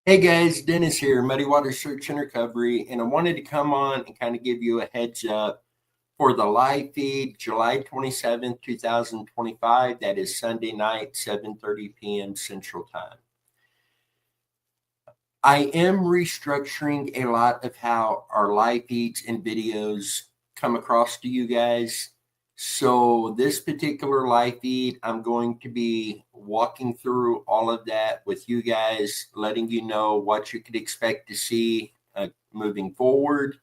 Hey guys, Dennis here, Muddy Water Search and Recovery, and I wanted to come on and kind of give you a heads up for the live feed July 27th, 2025. That is Sunday night, 7:30 p.m. Central Time. I am restructuring a lot of how our live feeds and videos come across to you guys. So, this particular live feed, I'm going to be walking through all of that with you guys, letting you know what you could expect to see moving forward.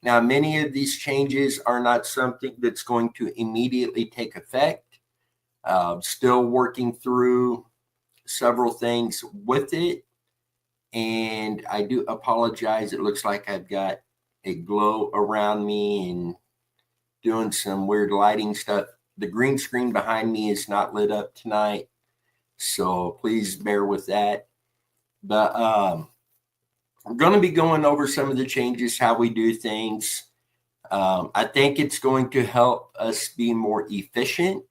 Now, many of these changes are not something that's going to immediately take effect. Still working through several things with it, and I do apologize. It looks like I've got a glow around me and doing some weird lighting stuff. The green screen behind me is not lit up tonight, so please bear with that. But we're going to be going over some of the changes, how we do things. I think it's going to help us be more efficient.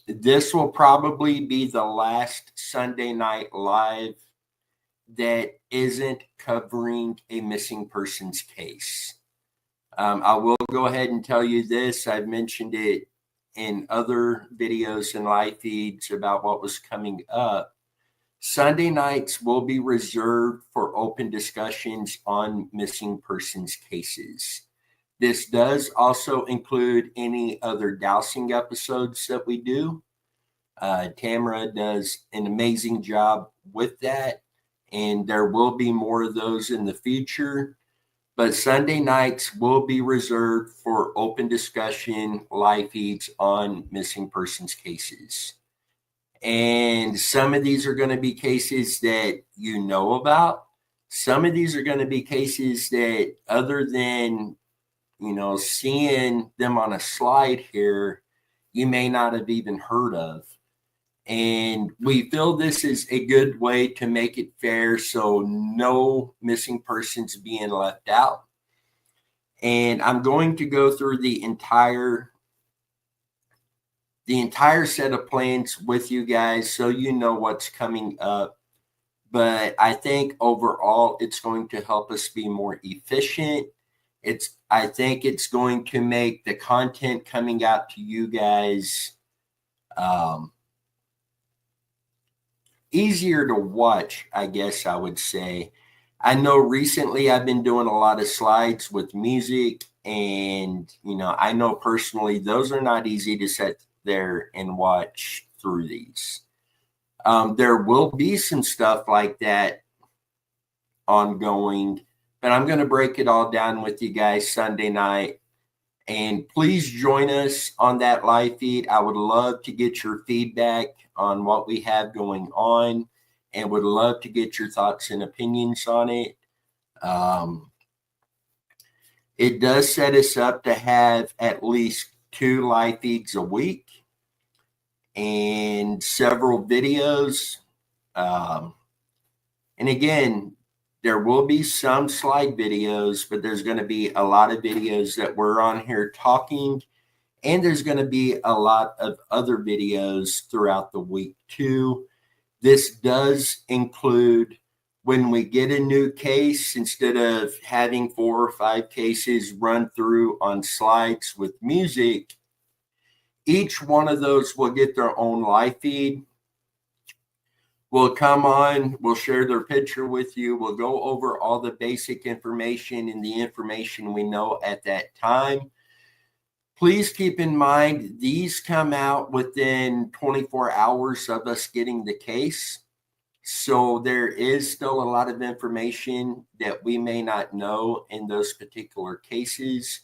This will probably be the last Sunday night live that isn't covering a missing persons case. I will go ahead and tell you this. I've mentioned it in other videos and live feeds about what was coming up. Sunday nights will be reserved for open discussions on missing persons cases. This does also include any other dowsing episodes that we do. Tamara does an amazing job with that, and there will be more of those in the future. But Sunday nights will be reserved for open discussion live feeds on missing persons cases. And some of these are going to be cases that you know about. Some of these are going to be cases that, other than seeing them on a slide here, you may not have even heard of. And we feel this is a good way to make it fair, so no missing persons being left out. And I'm going to go through the entire set of plans with you guys so you know what's coming up. But I think overall it's going to help us be more efficient. I think it's going to make the content coming out to you guys easier to watch, I guess I would say. I know recently I've been doing a lot of slides with music, and I know personally those are not easy to sit there and watch through these. There will be some stuff like that ongoing, but I'm going to break it all down with you guys Sunday night. And please join us on that live feed. I would love to get your feedback on what we have going on, and would love to get your thoughts and opinions on it. It does set us up to have at least 2 live feeds a week and several videos. And again, there will be some slide videos, but there's going to be a lot of videos that we're on here talking, and there's going to be a lot of other videos throughout the week too. This does include when we get a new case, instead of having 4 or 5 cases run through on slides with music, each one of those will get their own live feed. We'll come on, we'll share their picture with you. We'll go over all the basic information and the information we know at that time. Please keep in mind, these come out within 24 hours of us getting the case. So there is still a lot of information that we may not know in those particular cases.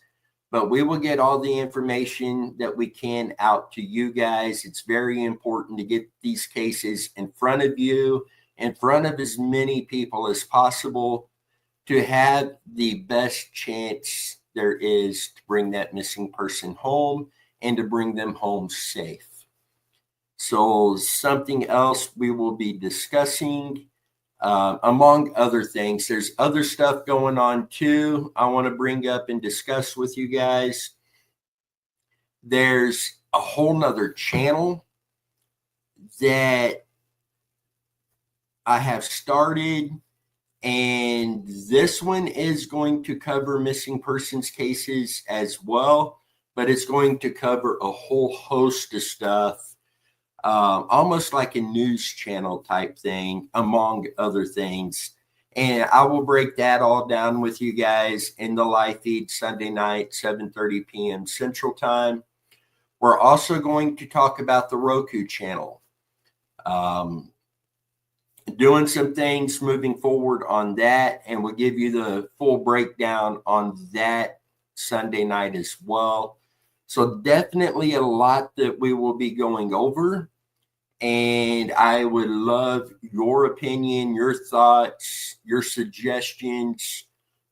But we will get all the information that we can out to you guys. It's very important to get these cases in front of you, in front of as many people as possible, to have the best chance there is to bring that missing person home and to bring them home safe. So something else we will be discussing, among other things, there's other stuff going on too I want to bring up and discuss with you guys. There's a whole nother channel that I have started, and this one is going to cover missing persons cases as well, but it's going to cover a whole host of stuff, almost like a news channel type thing, among other things. And I will break that all down with you guys in the live feed Sunday night, 7:30 p.m. Central Time. We're also going to talk about the Roku channel. Doing some things moving forward on that, and we'll give you the full breakdown on that Sunday night as well. So definitely a lot that we will be going over, and I would love your opinion, your thoughts, your suggestions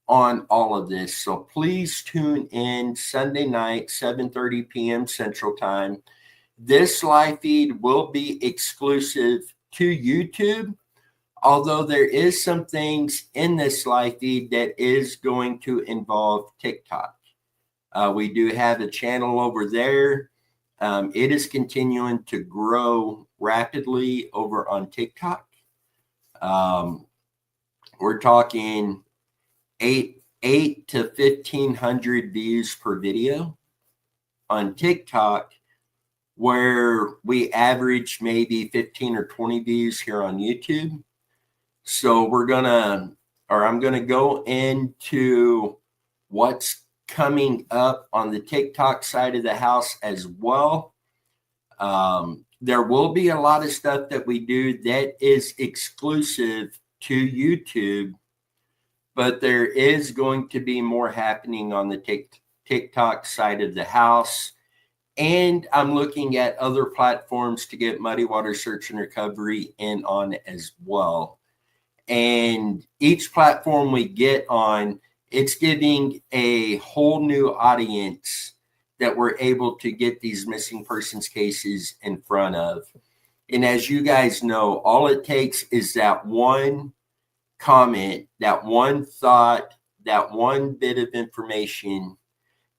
on all of this. So please tune in Sunday night, 7:30 p.m. Central Time. This live feed will be exclusive to YouTube, although there is some things in this live feed that is going to involve TikTok. We do have a channel over there. It is continuing to grow rapidly over on TikTok. We're talking 8 to 1,500 views per video on TikTok, where we average maybe 15 or 20 views here on YouTube. So I'm gonna go into what's coming up on the TikTok side of the house as well. There will be a lot of stuff that we do that is exclusive to YouTube, but there is going to be more happening on the TikTok side of the house. And I'm looking at other platforms to get Muddy Water Search and Recovery in on as well. And each platform we get on, it's giving a whole new audience that we're able to get these missing persons cases in front of. And as you guys know, all it takes is that one comment, that one thought, that one bit of information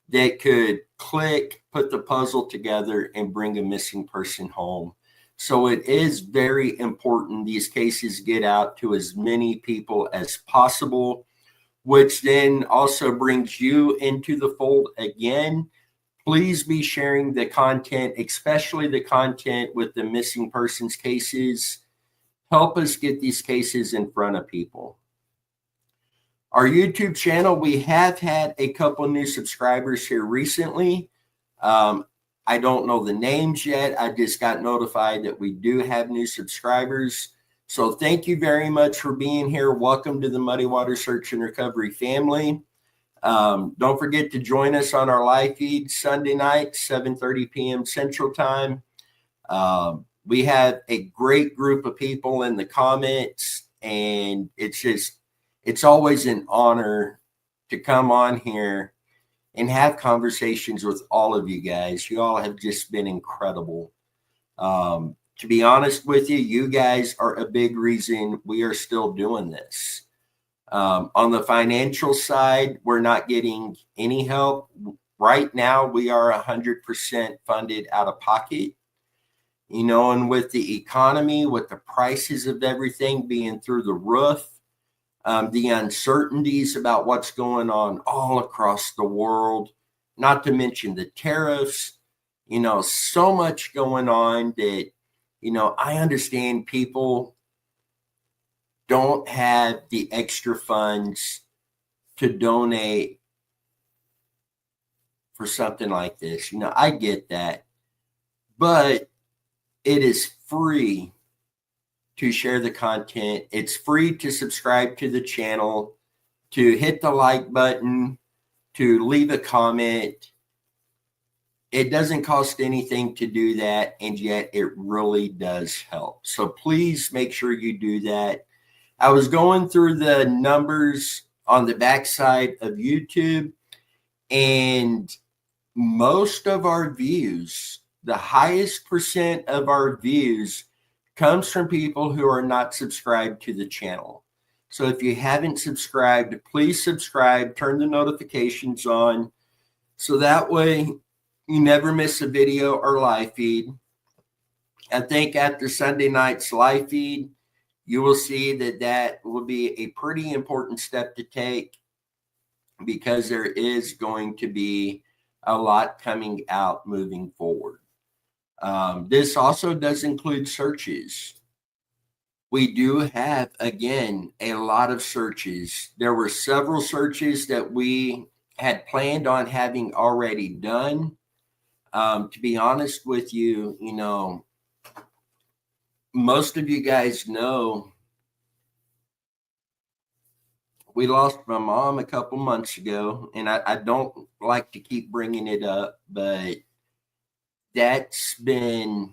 that could click, put the puzzle together, and bring a missing person home. So it is very important these cases get out to as many people as possible, which then also brings you into the fold again. Please be sharing the content, especially the content with the missing persons cases. Help us get these cases in front of people. Our YouTube channel, we have had a couple new subscribers here recently. I don't know the names yet. I just got notified that we do have new subscribers. So thank you very much for being here. Welcome to the Muddy Water Search and Recovery family. Don't forget to join us on our live feed Sunday night, 7:30 p.m. Central Time. We have a great group of people in the comments, and it's always an honor to come on here and have conversations with all of you guys. You all have just been incredible. To be honest with you, you guys are a big reason we are still doing this. On the financial side, we're not getting any help. Right now, we are 100% funded out of pocket. You know, and with the economy, with the prices of everything being through the roof, the uncertainties about what's going on all across the world, not to mention the tariffs, you know, so much going on that, you know, I understand people don't have the extra funds to donate for something like this. You know, I get that, but it is free to share the content. It's free to subscribe to the channel, to hit the like button, to leave a comment. It doesn't cost anything to do that, and yet it really does help. So please make sure you do that. I was going through the numbers on the backside of YouTube, and most of our views, the highest percent of our views, comes from people who are not subscribed to the channel. So if you haven't subscribed, please subscribe, turn the notifications on, so that way you never miss a video or live feed. I think after Sunday night's live feed, you will see that that will be a pretty important step to take, because there is going to be a lot coming out moving forward. This also does include searches. We do have, again, a lot of searches. There were several searches that we had planned on having already done. To be honest with you, most of you guys know we lost my mom a couple months ago, and I don't like to keep bringing it up, but that's been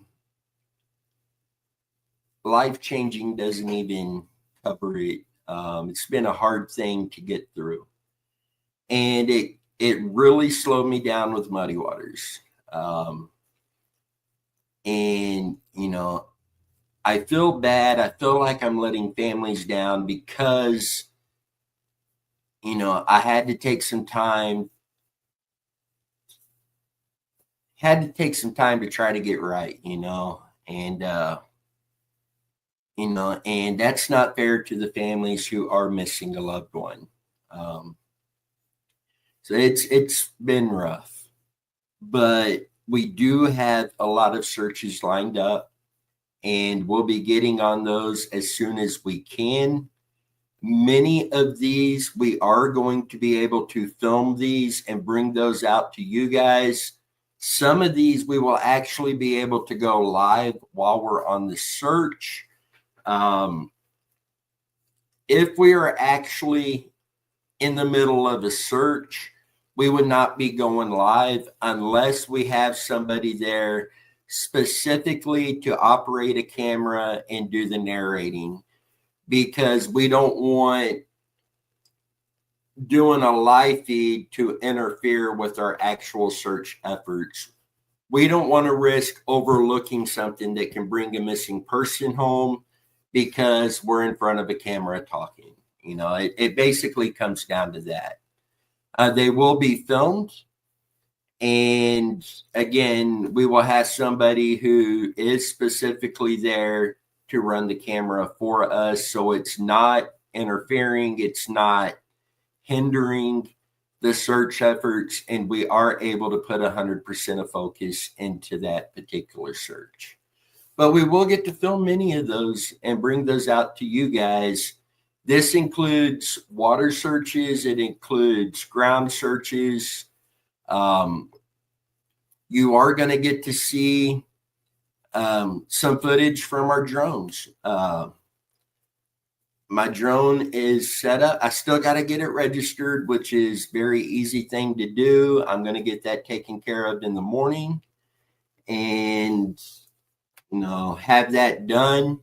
life-changing, doesn't even cover it. It's been a hard thing to get through, and it really slowed me down with Muddy Waters. And I feel bad. I feel like I'm letting families down because I had to take some time to try to get right, and and that's not fair to the families who are missing a loved one. So it's been rough, but we do have a lot of searches lined up, and we'll be getting on those as soon as we can. Many of these, we are going to be able to film these and bring those out to you guys. Some of these we will actually be able to go live while we're on the search. If we are actually in the middle of a search, we would not be going live unless we have somebody there specifically to operate a camera and do the narrating, because we don't want doing a live feed to interfere with our actual search efforts. We don't want to risk overlooking something that can bring a missing person home because we're in front of a camera talking. It basically comes down to that. They will be filmed. And again, we will have somebody who is specifically there to run the camera for us. So it's not interfering, it's not hindering the search efforts, and we are able to put 100% of focus into that particular search. But we will get to film many of those and bring those out to you guys. This includes water searches. It includes ground searches. You are going to get to see some footage from our drones. My drone is set up. I still got to get it registered, which is very easy thing to do. I'm going to get that taken care of in the morning and, have that done.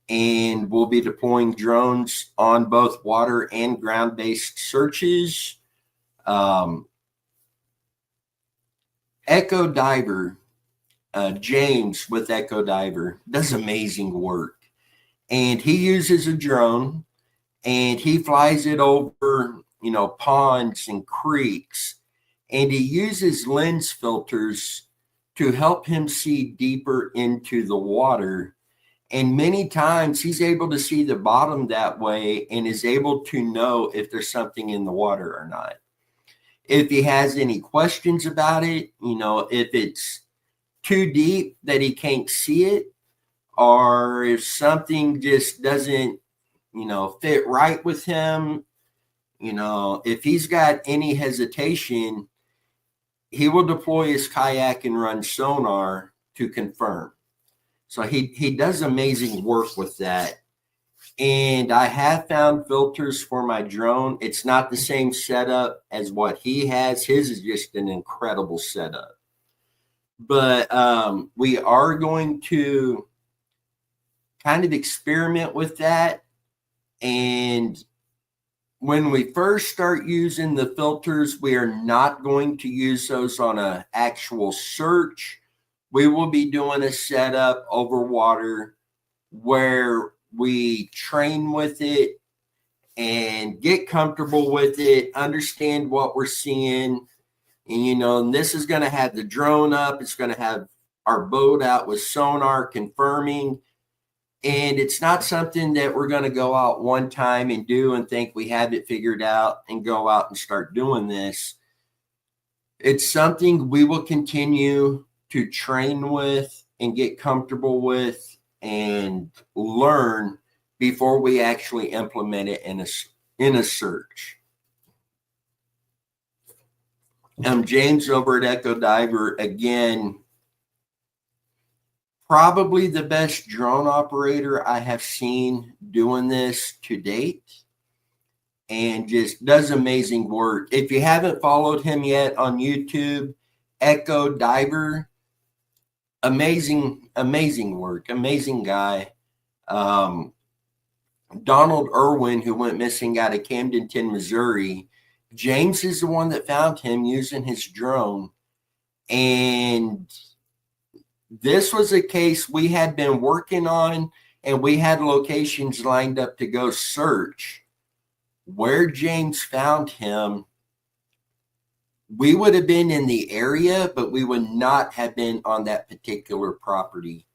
And we'll be deploying drones on both water and ground-based searches. Echo Diver, James with Echo Diver, does amazing work. And he uses a drone and he flies it over, ponds and creeks. And he uses lens filters to help him see deeper into the water. And many times he's able to see the bottom that way and is able to know if there's something in the water or not. If he has any questions about it, if it's too deep that he can't see it, or if something just doesn't, fit right with him, if he's got any hesitation, he will deploy his kayak and run sonar to confirm. So he does amazing work with that. And I have found filters for my drone. It's not the same setup as what he has. His is just an incredible setup. But we are going to kind of experiment with that. And when we first start using the filters, we are not going to use those on an actual search. We will be doing a setup over water where we train with it and get comfortable with it, understand what we're seeing. And, and this is going to have the drone up. It's going to have our boat out with sonar confirming. And it's not something that we're going to go out one time and do and think we have it figured out and go out and start doing this. It's something we will continue to train with and get comfortable with and learn before we actually implement it in a search. James over at Echo Diver, again, probably the best drone operator I have seen doing this to date, and just does amazing work. If you haven't followed him yet on YouTube, Echo Diver, amazing work, amazing guy. Donald Irwin, who went missing out of Camdenton, Missouri, James is the one that found him using his drone. And this was a case we had been working on, and we had locations lined up to go search. Where James found him, we would have been in the area, but we would not have been on that particular property.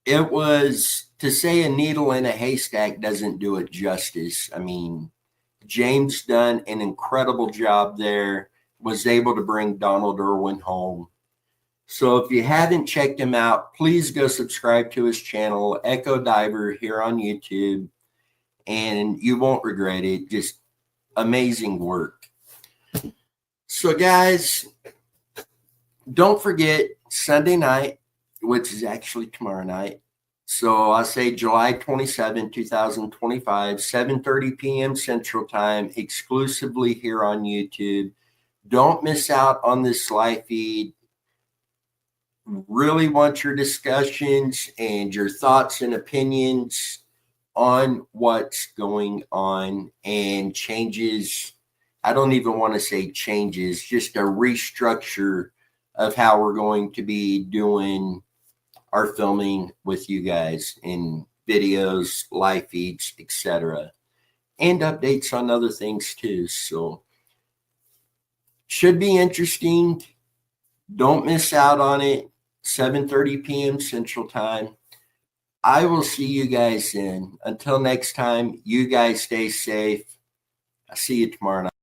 It was, to say a needle in a haystack doesn't do it justice. I mean, James done an incredible job there, was able to bring Donald Irwin home. So if you haven't checked him out, please go subscribe to his channel, Echo Diver, here on YouTube, and you won't regret it. Just amazing work. So guys, don't forget Sunday night, which is actually tomorrow night. So I say July 27, 2025, 7:30 p.m. Central Time, exclusively here on YouTube. Don't miss out on this live feed. Really want your discussions and your thoughts and opinions on what's going on and changes. I don't even want to say changes, just a restructure of how we're going to be doing our filming with you guys in videos, live feeds, etc., and updates on other things too. So should be interesting. Don't miss out on it. 7:30 p.m. Central Time. I will see you guys then. Until next time, you guys stay safe. I'll see you tomorrow night.